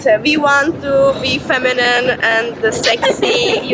So we want to be feminine and sexy, and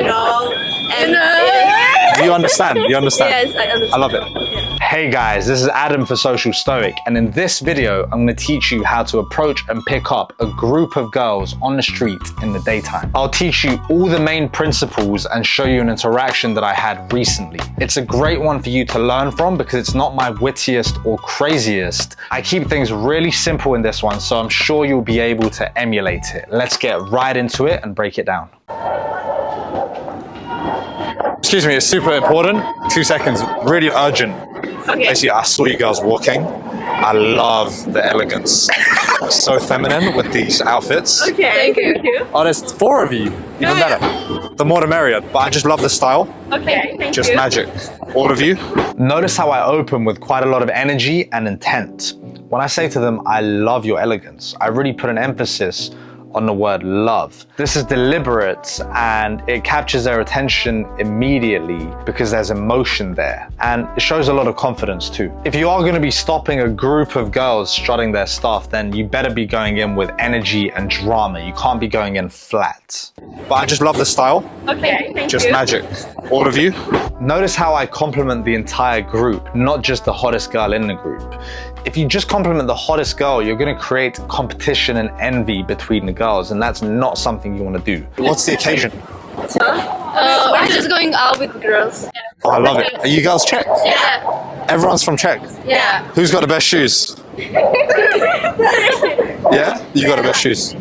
You understand? You understand? Yes, I understand. I love it. Yeah. Hey guys, this is Adam for Social Stoic, and in this video, I'm going to teach you how to approach and pick up a group of girls on the street in the daytime. I'll teach you all the main principles and show you an interaction that I had recently. It's a great one for you to learn from because it's not my wittiest or craziest. I keep things really simple in this one, so I'm sure you'll be able to emulate it. Let's get right into it and break it down. Excuse me, it's super important. 2 seconds, really urgent. Okay. Basically, I saw you girls walking. I love the elegance. So feminine with these outfits. Okay, thank you. Oh, there's 4 of you. Even better. The more the merrier. But I just love the style. Okay, thank you. Just magic. All of you. Notice how I open with quite a lot of energy and intent. When I say to them, I love your elegance, I really put an emphasis on the word love. This is deliberate and it captures their attention immediately because there's emotion there, and it shows a lot of confidence too. If you are going to be stopping a group of girls strutting their stuff, then you better be going in with energy and drama. You can't be going in flat. But I just love the style. Okay, thank you. Just magic. All of you. Notice how I compliment the entire group, not just the hottest girl in the group. If you just compliment the hottest girl, you're going to create competition and envy between the girls, and that's not something you want to do. What's the occasion? We're just going out with girls. Oh, I love it. Are you girls Czech? Yeah. Everyone's from Czech. Yeah. Who's got the best shoes? Yeah? You got the best shoes.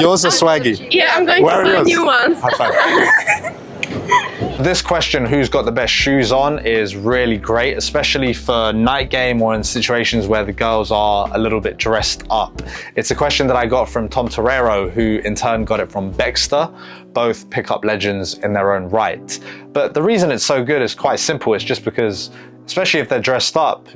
Yours are swaggy. Yeah, I'm going Where to are buy yours? new ones. High five. This question, who's got the best shoes on, is really great, especially for night game or in situations where the girls are a little bit dressed up. It's a question that I got from Tom Torero, who in turn got it from Baxter, both pickup legends in their own right. But the reason it's so good is quite simple. It's just because, especially if they're dressed up,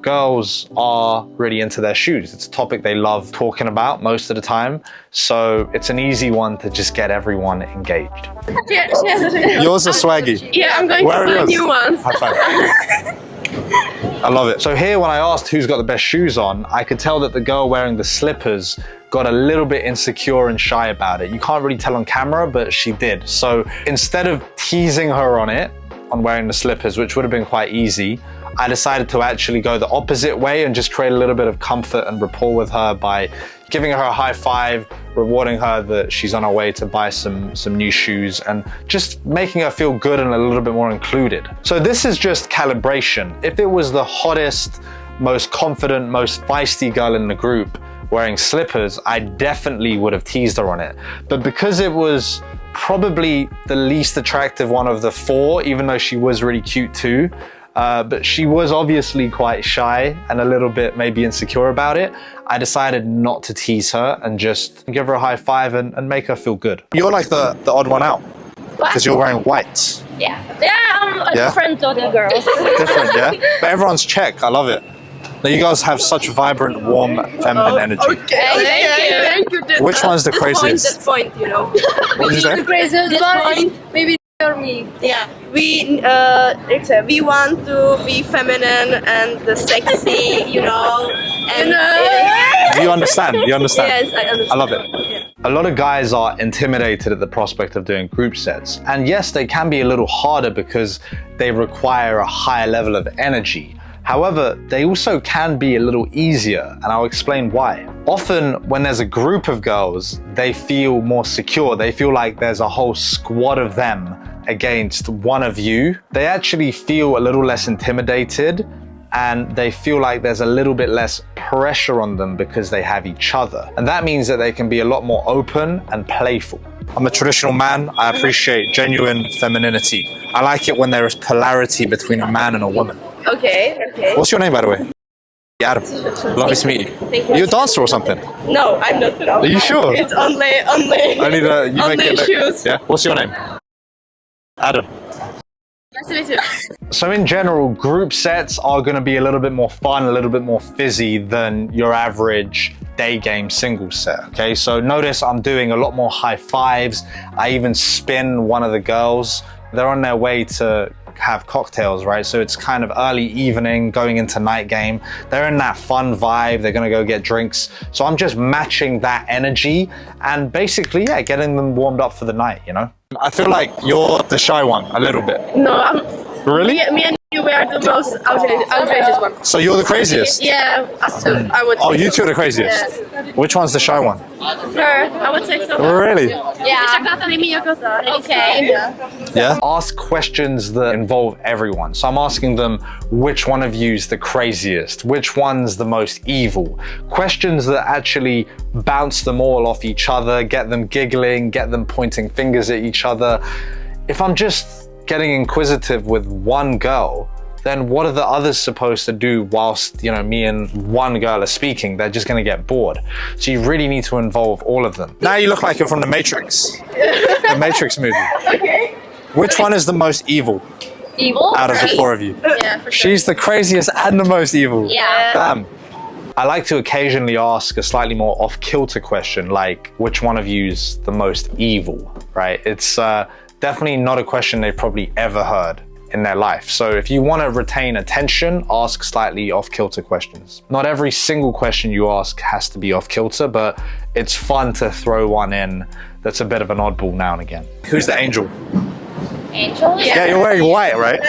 girls are really into their shoes. It's a topic they love talking about most of the time. So it's an easy one to just get everyone engaged. Yours are swaggy. Yeah, I'm going Where to are buy yours? new ones. High five. I love it. So here, when I asked who's got the best shoes on, I could tell that the girl wearing the slippers got a little bit insecure and shy about it. You can't really tell on camera, but she did. So instead of teasing her on wearing the slippers, which would have been quite easy, I decided to actually go the opposite way and just create a little bit of comfort and rapport with her by giving her a high five, rewarding her that she's on her way to buy some new shoes, and just making her feel good and a little bit more included. So this is just calibration. If it was the hottest, most confident, most feisty girl in the group wearing slippers, I definitely would have teased her on it. But because it was probably the least attractive one of the 4, even though she was really cute too, but she was obviously quite shy and a little bit maybe insecure about it, I decided not to tease her and just give her a high five and make her feel good. You're like the odd one out because you're wearing white. Yeah. Yeah, I'm a different of the girls. Different, yeah? But everyone's Czech. I love it. Now you guys have such vibrant, warm, feminine energy. Okay, thank you. Which one's the craziest? This point, What did you say? The craziest one, maybe for me. Yeah. We want to be feminine and sexy, and You understand? You understand? Yes, I understand. I love it. Yeah. A lot of guys are intimidated at the prospect of doing group sets. And yes, they can be a little harder because they require a higher level of energy. However, they also can be a little easier, and I'll explain why. Often, when there's a group of girls, they feel more secure. They feel like there's a whole squad of them against one of you. They actually feel a little less intimidated, and they feel like there's a little bit less pressure on them because they have each other. And that means that they can be a lot more open and playful. I'm a traditional man. I appreciate genuine femininity. I like it when there is polarity between a man and a woman. Okay. What's your name, by the way? Adam. Lovely to meet you. Thank you. Are you a dancer or something? No, I'm not. Are you sure? It's only. I need a, you Only make it shoes. Yeah. What's your name? Adam. Nice to meet you. So in general, group sets are going to be a little bit more fun, a little bit more fizzy than your average day game single set. Okay, so notice I'm doing a lot more high fives. I even spin one of the girls. They're on their way to have cocktails, right? So it's kind of early evening, going into night game. They're in that fun vibe. They're gonna go get drinks. So I'm just matching that energy and basically, yeah, getting them warmed up for the night, you know? I feel like you're the shy one a little bit. No, Really? me and you were the most outrageous one. So you're the craziest? Yeah, us two, I would say. Oh, you two are the craziest? Yeah. Which one's the shy one? Her, I would say so. Really? Yeah. Okay. Yeah. Ask questions that involve everyone. So I'm asking them, which one of you is the craziest? Which one's the most evil? Questions that actually bounce them all off each other, get them giggling, get them pointing fingers at each other. If I'm just getting inquisitive with one girl, then what are the others supposed to do whilst, you know, me and one girl are speaking? They're just gonna get bored. So you really need to involve all of them. Now you look like you're from the Matrix. The Matrix movie. Okay. Which one is the most evil? Evil? Out of the four of you? Yeah, for sure. She's the craziest and the most evil. Yeah. Damn. I like to occasionally ask a slightly more off-kilter question, like which one of you's the most evil, right? It's definitely not a question they've probably ever heard in their life. So if you want to retain attention, ask slightly off-kilter questions. Not every single question you ask has to be off-kilter, but it's fun to throw one in that's a bit of an oddball now and again. Who's the angel? Angel? Yeah, you're wearing white, right?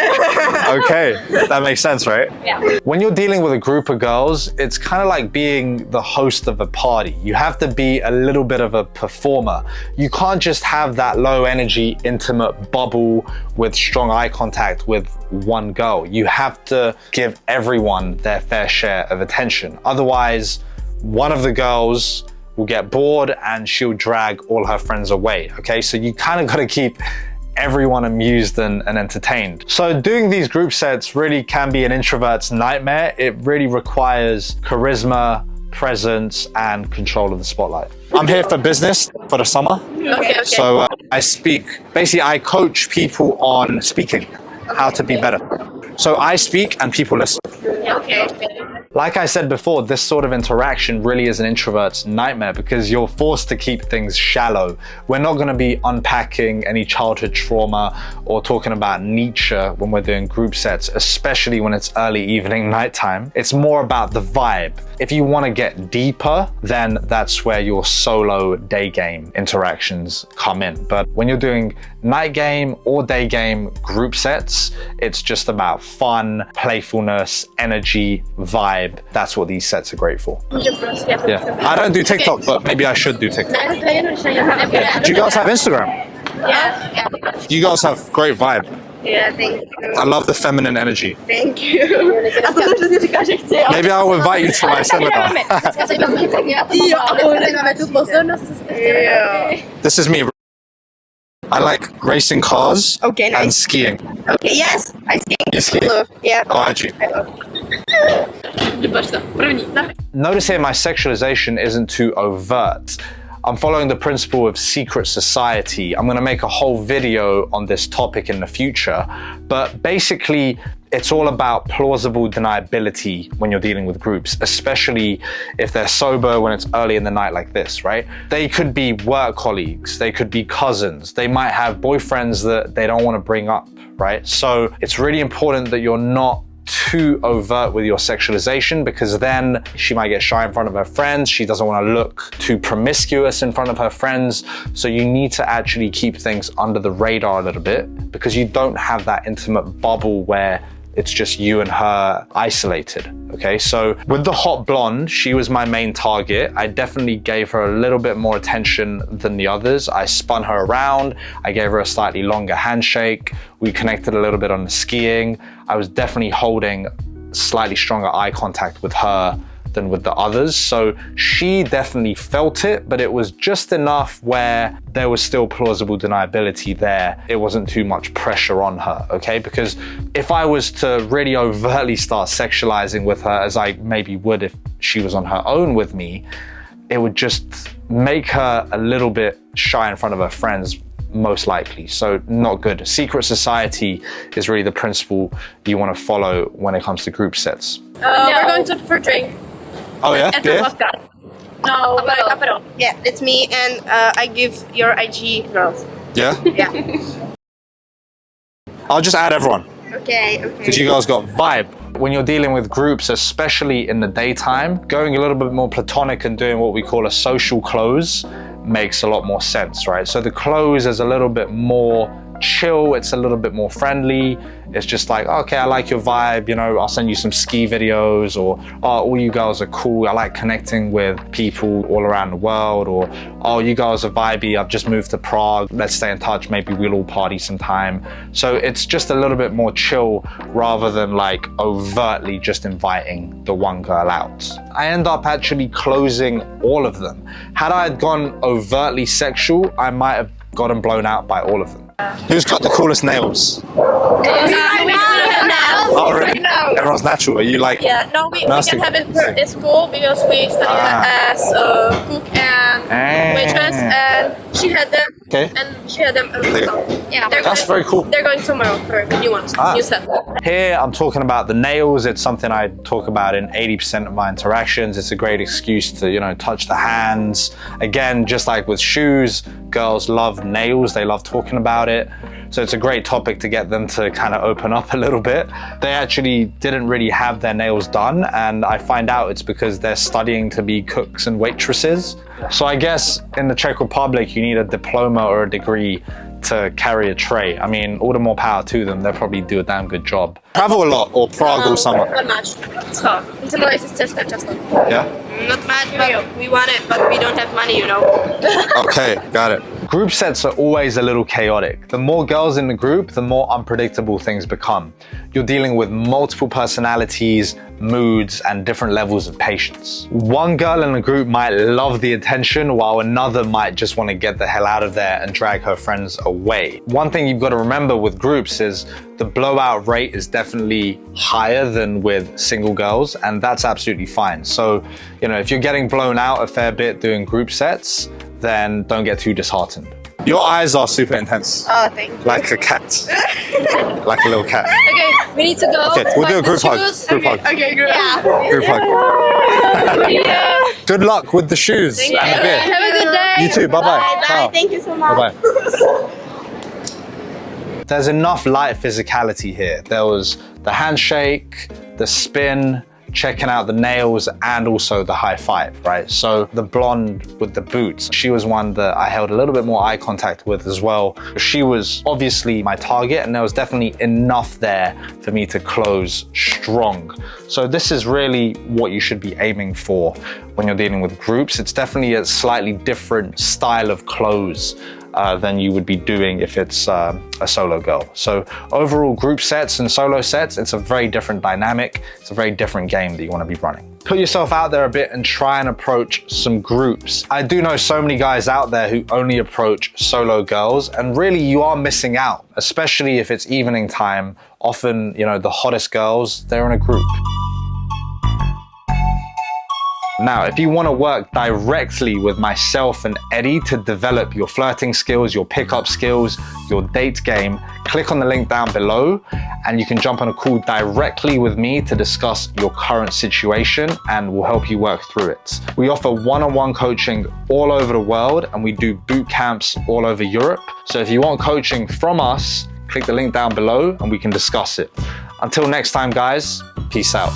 Okay, that makes sense, right? Yeah. When you're dealing with a group of girls, it's kind of like being the host of a party. You have to be a little bit of a performer. You can't just have that low energy, intimate bubble with strong eye contact with one girl. You have to give everyone their fair share of attention. Otherwise, one of the girls will get bored and she'll drag all her friends away, okay? So you kind of got to keep everyone amused and entertained. So doing these group sets really can be an introvert's nightmare. It really requires charisma, presence, and control of the spotlight. I'm here for business for the summer. Okay. So I speak, basically I coach people on speaking, how to be better. So I speak and people listen. Okay. Like I said before, this sort of interaction really is an introvert's nightmare because you're forced to keep things shallow. We're not going to be unpacking any childhood trauma or talking about Nietzsche when we're doing group sets, especially when it's early evening, nighttime. It's more about the vibe. If you want to get deeper, then that's where your solo day game interactions come in. But when you're doing night game or day game group sets, it's just about fun, playfulness, energy, vibe. That's what these sets are great for. Yeah. I don't do TikTok, but maybe I should do TikTok. Yeah. Do you guys have Instagram? Yeah. You guys have great vibe. Yeah, thank you. I love the feminine energy. Thank you. Maybe I'll invite you to my seminar. Yeah. This is me. I like racing cars Okay, nice. and skiing. Okay, yes. I ski. You ski? Yeah. Oh, aren't you? Notice here my sexualization isn't too overt. I'm following the principle of secret society. I'm gonna make a whole video on this topic in the future, but basically it's all about plausible deniability when you're dealing with groups, especially if they're sober when it's early in the night like this, right? They could be work colleagues, they could be cousins, they might have boyfriends that they don't wanna bring up, right? So it's really important that you're not too overt with your sexualization because then she might get shy in front of her friends. She doesn't want to look too promiscuous in front of her friends. So you need to actually keep things under the radar a little bit because you don't have that intimate bubble where it's just you and her isolated, okay? So with the hot blonde, she was my main target. I definitely gave her a little bit more attention than the others. I spun her around. I gave her a slightly longer handshake. We connected a little bit on the skiing. I was definitely holding slightly stronger eye contact with her than with the others. So she definitely felt it, but it was just enough where there was still plausible deniability there. It wasn't too much pressure on her, okay? Because if I was to really overtly start sexualizing with her, as I maybe would if she was on her own with me, it would just make her a little bit shy in front of her friends, most likely. So not good. Secret society is really the principle you want to follow when it comes to group sets. We're going to for drink. Oh yeah? Yeah? No, apero. Yeah, it's me, and I give your IG girls. Yeah? Yeah. I'll just add everyone. Okay. Because you guys got vibe. When you're dealing with groups, especially in the daytime, going a little bit more platonic and doing what we call a social close makes a lot more sense, right? So the close is a little bit more chill, it's a little bit more friendly. It's just like, okay, I like your vibe, you know, I'll send you some ski videos, or oh, all you girls are cool, I like connecting with people all around the world, or oh, you guys are vibey, I've just moved to Prague, let's stay in touch, maybe we'll all party sometime. So it's just a little bit more chill rather than like overtly just inviting the one girl out. I end up actually closing all of them. Had I gone overtly sexual, I might have gotten blown out by all of them. Who's got the coolest nails? Oh, really? Everyone's natural. Are you like? Yeah, no, we can have it at school because we study as cook and waitress, and she had them. Okay. And she had them. Yeah, that's very cool. They're going tomorrow for new ones. New set. Here I'm talking about the nails. It's something I talk about in 80% of my interactions. It's a great excuse to, you know, touch the hands. Again, just like with shoes, girls love nails. They love talking about it. So it's a great topic to get them to kind of open up a little bit. They actually didn't really have their nails done, and I find out it's because they're studying to be cooks and waitresses. So I guess in the Czech Republic, you need a diploma or a degree to carry a tray. I mean, all the more power to them. They'll probably do a damn good job. Travel a lot, or Prague all summer? Not much. So, it's just Yeah? not much, but we want it, but we don't have money, you know. Okay, got it. Group sets are always a little chaotic. The more girls in the group, the more unpredictable things become. You're dealing with multiple personalities, moods, and different levels of patience. One girl in a group might love the attention, while another might just want to get the hell out of there and drag her friends away. One thing you've got to remember with groups is the blowout rate is definitely higher than with single girls, and that's absolutely fine. So, you know, if you're getting blown out a fair bit doing group sets, then don't get too disheartened. Your eyes are super intense. Oh, thank you. Like a cat. Like a little cat. Okay, we need to go. Okay, we'll do a group hug. Group hug. Okay, good. Yeah. Group hug. Yeah. Good luck with the shoes and the beer. Have a good day. You too. Bye-bye. Bye. Ciao. Thank you so much. Bye-bye. There's enough light physicality here. There was the handshake, the spin, checking out the nails, and also the high five, right? So the blonde with the boots, she was one that I held a little bit more eye contact with as well. She was obviously my target, and there was definitely enough there for me to close strong. So this is really what you should be aiming for when you're dealing with groups. It's definitely a slightly different style of close than you would be doing if it's a solo girl. So overall, group sets and solo sets, it's a very different dynamic. It's a very different game that you want to be running. Put yourself out there a bit and try and approach some groups. I do know so many guys out there who only approach solo girls, and really you are missing out, especially if it's evening time. Often, you know, the hottest girls, they're in a group. Now, if you want to work directly with myself and Eddie to develop your flirting skills, your pickup skills, your date game, click on the link down below and you can jump on a call directly with me to discuss your current situation, and we'll help you work through it. We offer one-on-one coaching all over the world, and we do boot camps all over Europe. So if you want coaching from us, click the link down below and we can discuss it. Until next time, guys, peace out.